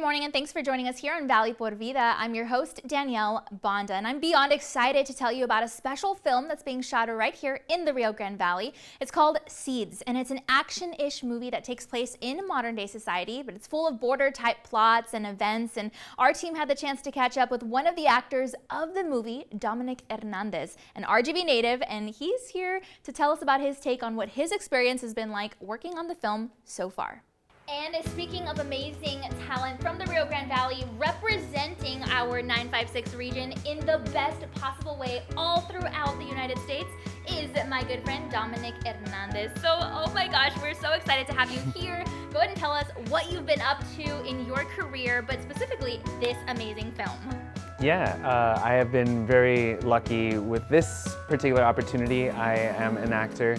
morning and thanks for joining us here on Valley por Vida. I'm your host, Danielle Banda, and I'm beyond excited to tell you about a special film that's being shot right here in the Rio Grande Valley. It's called Seeds, and it's an action-ish movie that takes place in modern-day society, but it's full of border-type plots and events, and our team had the chance to catch up with one of the actors of the movie, Dominic Hernandez, an RGV native, and he's here to tell us about his take on what his experience has been like working on the film so far. And speaking of amazing talent from the Rio Grande Valley, representing our 956 region in the best possible way all throughout the United States is my good friend Dominic Hernandez. So, oh my gosh, we're so excited to have you here. Go ahead and tell us what you've been up to in your career, but specifically this amazing film. Yeah, I have been very lucky with this particular opportunity. I am an actor.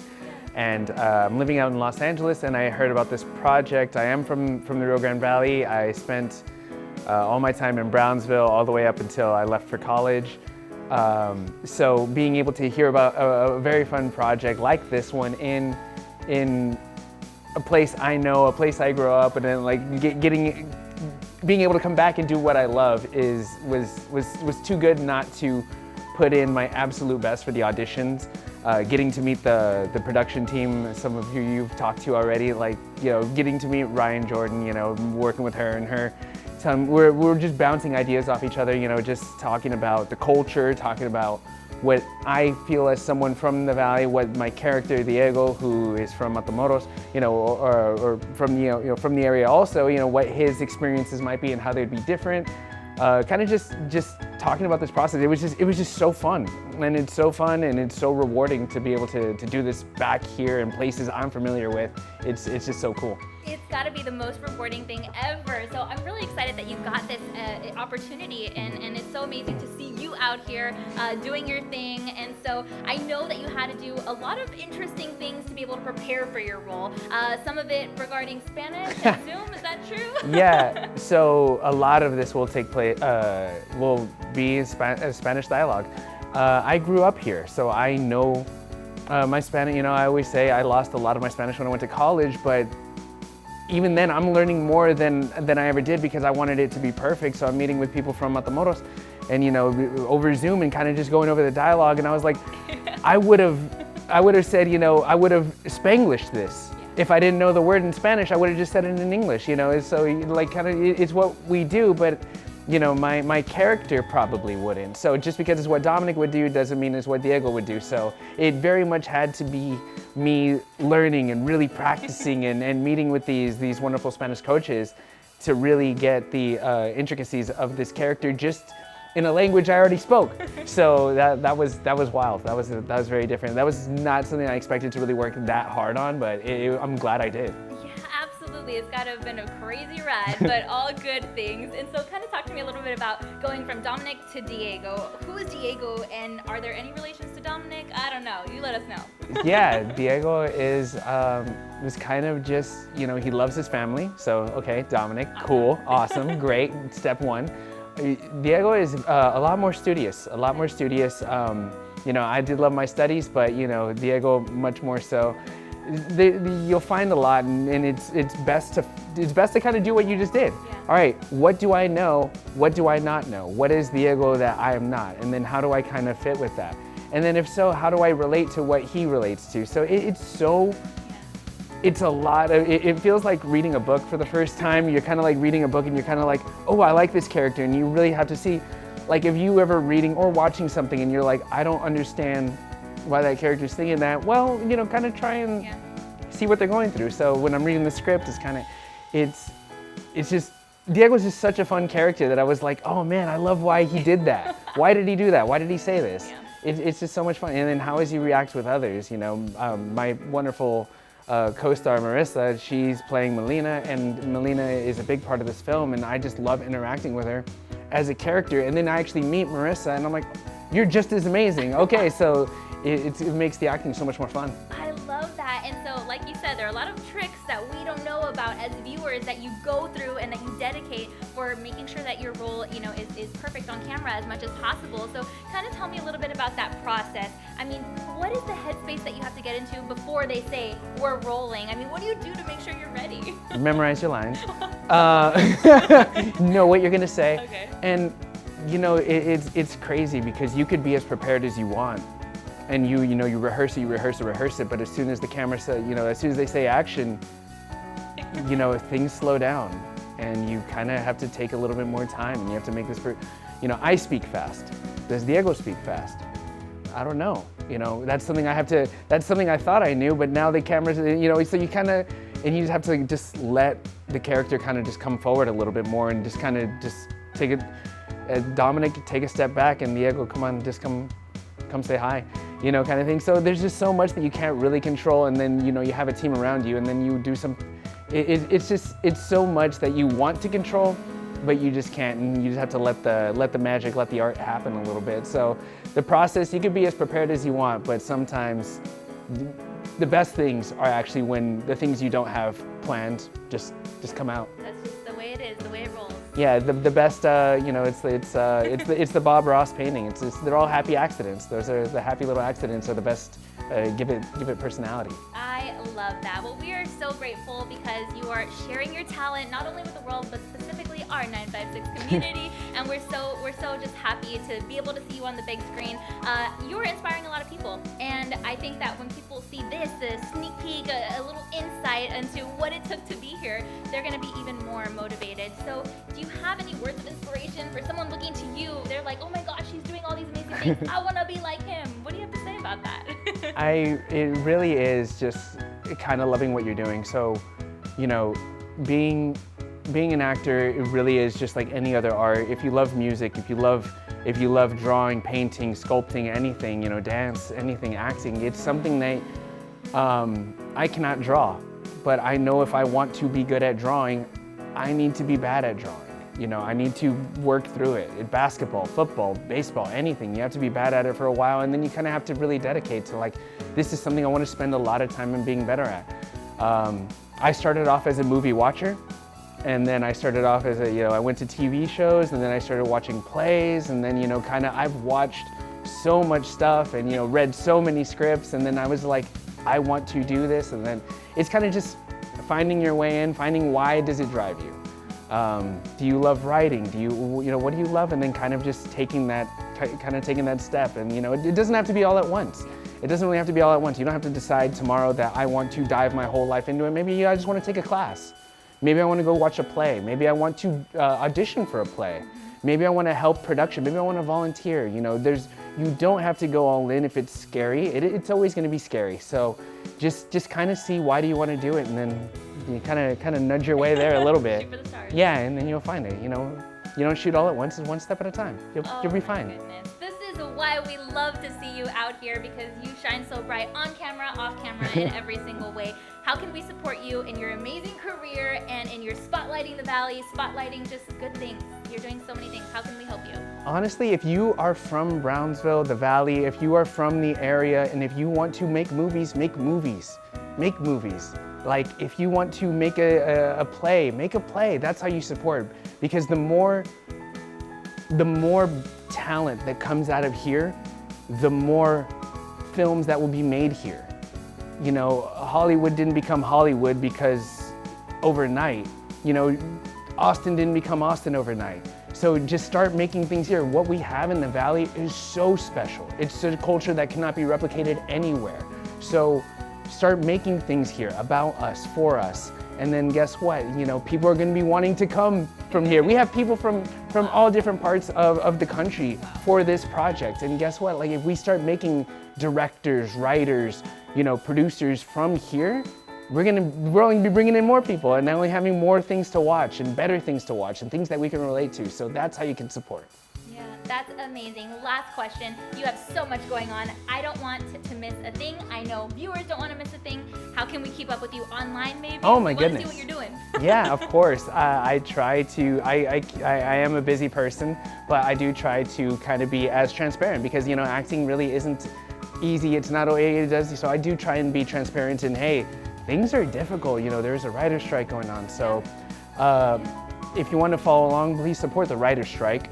And I'm living out in Los Angeles, and I heard about this project. I am from the Rio Grande Valley. I spent all my time in Brownsville all the way up until I left for college. So being able to hear about a very fun project like this one in a place I know, a place I grew up, and then like being able to come back and do what I love was too good not to put in my absolute best for the auditions. Getting to meet the production team, some of who you've talked to already, like, you know, getting to meet Ryan Jordan, you know, working with her and her. We're just bouncing ideas off each other, you know, just talking about the culture, talking about what I feel as someone from the Valley, what my character Diego, who is from Matamoros, you know, or from from the area also, you know, what his experiences might be and how they'd be different. Kind of just talking about this process. It was just so fun, and it's so fun and it's so rewarding to be able to do this back here in places I'm familiar with. It's just so cool. It's got to be the most rewarding thing ever. So I'm really excited that you got this opportunity, and it's so amazing to see you out here doing your thing. And so I know that you had to do a lot of interesting things to be able to prepare for your role. Some of it regarding Spanish and Zoom, is that true? Yeah, so a lot of this will take place, will be Spanish dialogue. I grew up here, so I know my Spanish. You know, I always say I lost a lot of my Spanish when I went to college, but even then, I'm learning more than I ever did because I wanted it to be perfect. So I'm meeting with people from Matamoros, and you know, over Zoom and kind of just going over the dialogue. And I was like, I would have said, you know, I would have Spanglished this. If I didn't know the word in Spanish, I would have just said it in English. You know, so like kind of it's what we do, but you know, my character probably wouldn't. So just because it's what Dominic would do doesn't mean it's what Diego would do. So it very much had to be me learning and really practicing and meeting with these wonderful Spanish coaches to really get the intricacies of this character just in a language I already spoke. So that was wild. That was very different. That was not something I expected to really work that hard on, but I'm glad I did. Absolutely, it's got to have been a crazy ride, but all good things. And so kind of talk to me a little bit about going from Dominic to Diego. Who is Diego, and are there any relations to Dominic? I don't know, you let us know. Yeah, Diego was kind of just, you know, he loves his family. So, okay, Dominic, cool, awesome, great, step one. Diego is a lot more studious. You know, I did love my studies, but, you know, Diego much more so. You'll find a lot, and it's best to kind of do what you just did. Yeah. All right, what do I know? What do I not know? What is Diego that I am not? And then how do I kind of fit with that? And then if so, how do I relate to what he relates to? So it's a lot of, it feels like reading a book for the first time. You're kind of like reading a book and you're kind of like, oh, I like this character. And you really have to see, like if you ever reading or watching something and you're like, I don't understand why that character's thinking that, well, you know, kind of try and see what they're going through. So when I'm reading the script, it's just, Diego's just such a fun character that I was like, oh man, I love why he did that. Why did he do that? Why did he say this? Yeah. It's just so much fun. And then how does he react with others? You know, my wonderful co-star Marissa, she's playing Melina, and Melina is a big part of this film, and I just love interacting with her as a character. And then I actually meet Marissa, and I'm like, you're just as amazing. Okay, so it makes the acting so much more fun. I love that. And so, like you said, there are a lot of tricks that we don't know about as viewers that you go through and that you dedicate for making sure that your role, you know, is perfect on camera as much as possible. So kind of tell me a little bit about that process. I mean, what is the headspace that you have to to get into before they say we're rolling? I mean, what do you do to make sure you're ready? Memorize your lines. Know what you're gonna say. Okay. And you know, it's crazy because you could be as prepared as you want, and you rehearse it, but as soon as the camera says, as soon as they say action, things slow down, and you kind of have to take a little bit more time, and you have to make this. I speak fast. Does Diego speak fast? I don't know. That's something that's something I thought I knew, but now the cameras, so you kind of, and you just have to just let the character kind of just come forward a little bit more and just kind of just take it. Dominic, take a step back, and Diego, come on, just come say hi, kind of thing. So there's just so much that you can't really control, and then you have a team around you, and then you do some. It's so much that you want to control, but you just can't, and you just have to let the magic, let the art happen a little bit. So the process, you could be as prepared as you want, but sometimes the best things are actually when the things you don't have planned just come out. That's just the way it is, the way it rolls. Yeah, the best, it's the Bob Ross painting. They're all happy accidents. Those are the happy little accidents are the best. Give it personality. I love that. Well, we are so grateful because you are sharing your talent not only with the world but specifically our 956 community, and we're so just happy to be able to see you on the big screen. You're inspiring a lot of people, and I think that when people see this, a sneak peek, a little insight into what it took to be here, they're going to be even more motivated. So, do you have any words of inspiration for someone looking to you? They're like, oh my gosh, he's doing all these amazing things. I want to be like him. What do you have to say about that? It really is just kind of loving what you're doing. So, being an actor, it really is just like any other art. If you love music, if you love drawing, painting, sculpting, anything, dance, anything, acting, it's something that I cannot draw. But I know if I want to be good at drawing, I need to be bad at drawing. I need to work through it. Basketball, football, baseball, anything. You have to be bad at it for a while, and then you kind of have to really dedicate to this is something I want to spend a lot of time in being better at. I started off as a movie watcher, and then I started off as I went to TV shows, and then I started watching plays, and then, I've watched so much stuff and, read so many scripts, and then I was like, I want to do this, and then it's kind of just finding your way in, finding why does it drive you. Do you love writing? Do you what do you love? And then kind of just taking that step. And it doesn't have to be all at once. It doesn't really have to be all at once. You don't have to decide tomorrow that I want to dive my whole life into it. Maybe I just want to take a class. Maybe I want to go watch a play. Maybe I want to audition for a play. Maybe I want to help production. Maybe I want to volunteer. You don't have to go all in if it's scary. It's always going to be scary. So just kind of see why do you want to do it, and then you kind of nudge your way there a little bit. Shoot for the stars. Yeah, and then you'll find it. You don't shoot all at once. It's one step at a time. You'll be fine. Goodness. This is why we love to see you out here, because you shine so bright on camera, off camera, in every single way. How can we support you in your amazing career and in your spotlighting the Valley, spotlighting just good things? You're doing so many things. How can we help you? Honestly, if you are from Brownsville, the Valley, if you are from the area, and if you want to make movies, make movies. Make movies. Like, if you want to make a play, make a play. That's how you support. Because the more talent that comes out of here, the more films that will be made here. Hollywood didn't become Hollywood because overnight. Austin didn't become Austin overnight. So just start making things here. What we have in the Valley is so special. It's a culture that cannot be replicated anywhere. So start making things here about us, for us. And then guess what? People are going to be wanting to come from here. We have people from all different parts of the country for this project. And guess what? If we start making directors, writers, producers from here, we're only be bringing in more people, and only having more things to watch and better things to watch and things that we can relate to. So that's how you can support. Yeah, that's amazing. Last question. You have so much going on. I don't want to miss a thing. I know viewers don't want to miss a thing. How can we keep up with you online, maybe? Oh my goodness. Want to see what you're doing. Yeah, of course. I try to, I am a busy person, but I do try to kind of be as transparent, because, acting really isn't easy. It's not always it does. So I do try and be transparent, and hey, things are difficult. There's a writer's strike going on. So if you want to follow along, please support the writer's strike.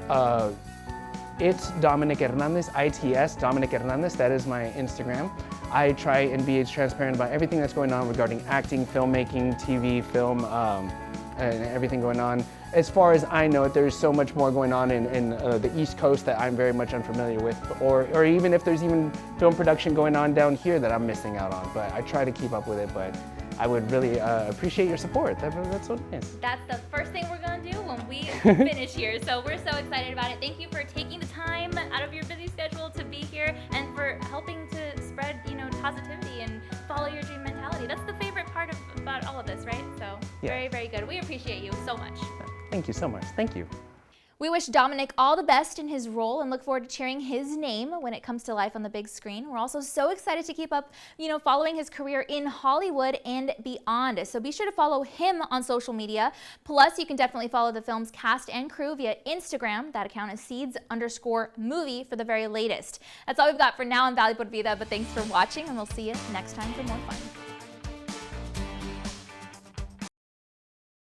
It's Dominic Hernandez, ITS, Dominic Hernandez. That is my Instagram. I try and be as transparent about everything that's going on regarding acting, filmmaking, TV, film, and everything going on. As far as I know, there's so much more going on in the East Coast that I'm very much unfamiliar with, or even if there's even film production going on down here that I'm missing out on. But I try to keep up with it, but I would really appreciate your support. That's so nice. That's the first thing we're going to do when we finish here. So we're so excited about it. Thank you for taking the time out of your busy schedule to be here and for helping to spread, positivity and follow your dream mentality. That's the favorite part about all of this, right? So Yeah. Very, very good. We appreciate you so much. Thank you so much. Thank you. We wish Dominic all the best in his role and look forward to cheering his name when it comes to life on the big screen. We're also so excited to keep up, following his career in Hollywood and beyond. So be sure to follow him on social media. Plus, you can definitely follow the film's cast and crew via Instagram. That account is seeds_movie for the very latest. That's all we've got for now on Valley por Vida, but thanks for watching and we'll see you next time for more fun.